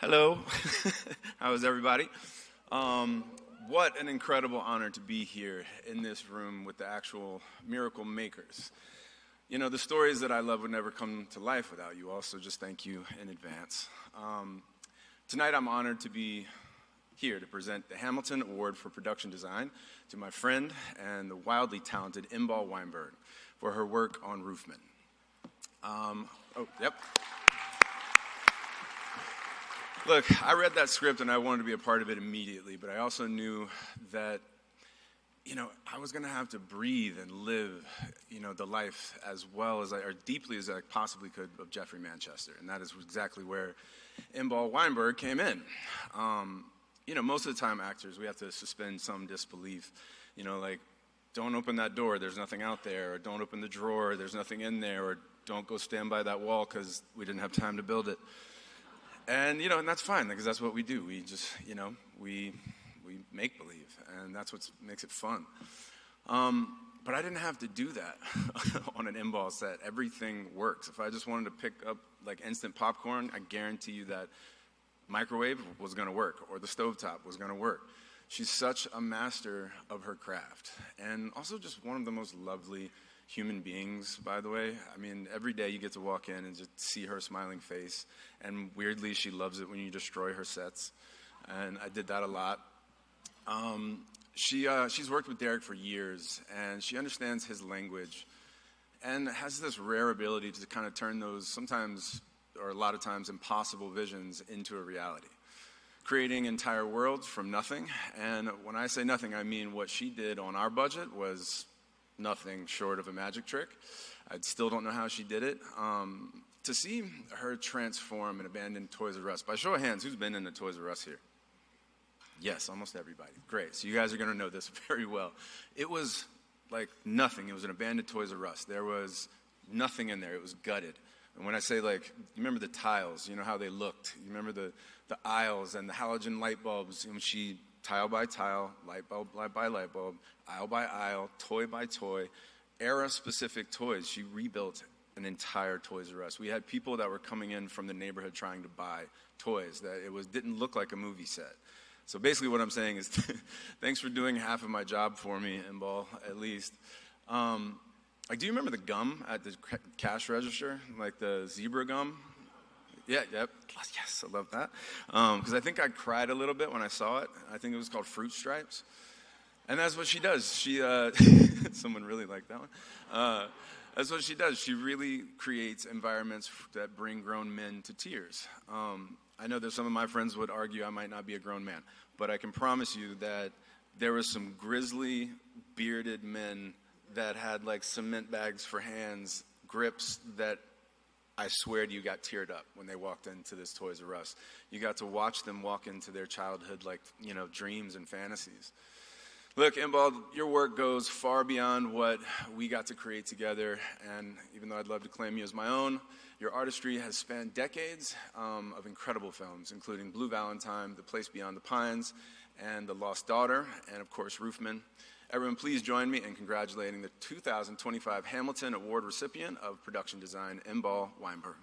Hello. How is everybody? What an incredible honor to be here in this room with the actual miracle makers. You know, the stories that I love would never come to life without you all, so just thank you in advance. Tonight I'm honored to be here to present the Hamilton Award for Production Design to my friend and the wildly talented Inbal Weinberg for her work on Roofman. Look, I read that script and I wanted to be a part of it immediately, but I also knew that, I was going to have to breathe and live, the life as well as or deeply as I possibly could of Jeffrey Manchester. And that is exactly where Inbal Weinberg came in. Most of the time actors, we have to suspend some disbelief, like, don't open that door, there's nothing out there, or don't open the drawer, there's nothing in there, or don't go stand by that wall because we didn't have time to build it. And, and that's fine, because that's what we do. We just, we make believe, and that's what makes it fun. But I didn't have to do that on an Inbal set. Everything works. If I just wanted to pick up, like, instant popcorn, I guarantee you that microwave was going to work, or the stovetop was going to work. She's such a master of her craft, and also just one of the most lovely human beings, by the way. I mean, every day you get to walk in and just see her smiling face, and weirdly she loves it when you destroy her sets, and I did that a lot. She's worked with Derek for years, and she understands his language and has this rare ability to kind of turn those sometimes, or a lot of times, impossible visions into a reality, creating entire worlds from nothing. And when I say nothing, I mean what she did on our budget was nothing short of a magic trick. I still don't know how she did it. To see her transform an abandoned Toys R Us, by show of hands, who's been in the Toys R Us here? Yes, almost everybody. Great. So you guys are going to know this very well. It was like nothing. It was an abandoned Toys R Us. There was nothing in there. It was gutted. And when I say, like, you remember the tiles, you know how they looked. You remember the aisles and the halogen light bulbs. And she, tile by tile, light bulb by light bulb, aisle by aisle, toy by toy, era-specific toys. She rebuilt an entire Toys R Us. We had people that were coming in from the neighborhood trying to buy toys. That it didn't look like a movie set. So basically what I'm saying is thanks for doing half of my job for me, Inbal, at least. Like, do you remember the gum at the cash register? Like the zebra gum? Yeah, yep. Yes, I love that. Because I think I cried a little bit when I saw it. I think it was called Fruit Stripes. And that's what she does. She, someone really liked that one. That's what she does. She really creates environments that bring grown men to tears. I know that some of my friends would argue I might not be a grown man, but I can promise you that there was some grizzly, bearded men that had, like, cement bags for hands, grips that I swear to you got teared up when they walked into this Toys R Us. You got to watch them walk into their childhood, like, dreams and fantasies. Look, Inbal, your work goes far beyond what we got to create together, and even though I'd love to claim you as my own, your artistry has spanned decades of incredible films, including Blue Valentine, The Place Beyond the Pines, and The Lost Daughter, and of course, Roofman. Everyone, please join me in congratulating the 2025 Hamilton Award recipient of Production Design, Inbal Weinberg.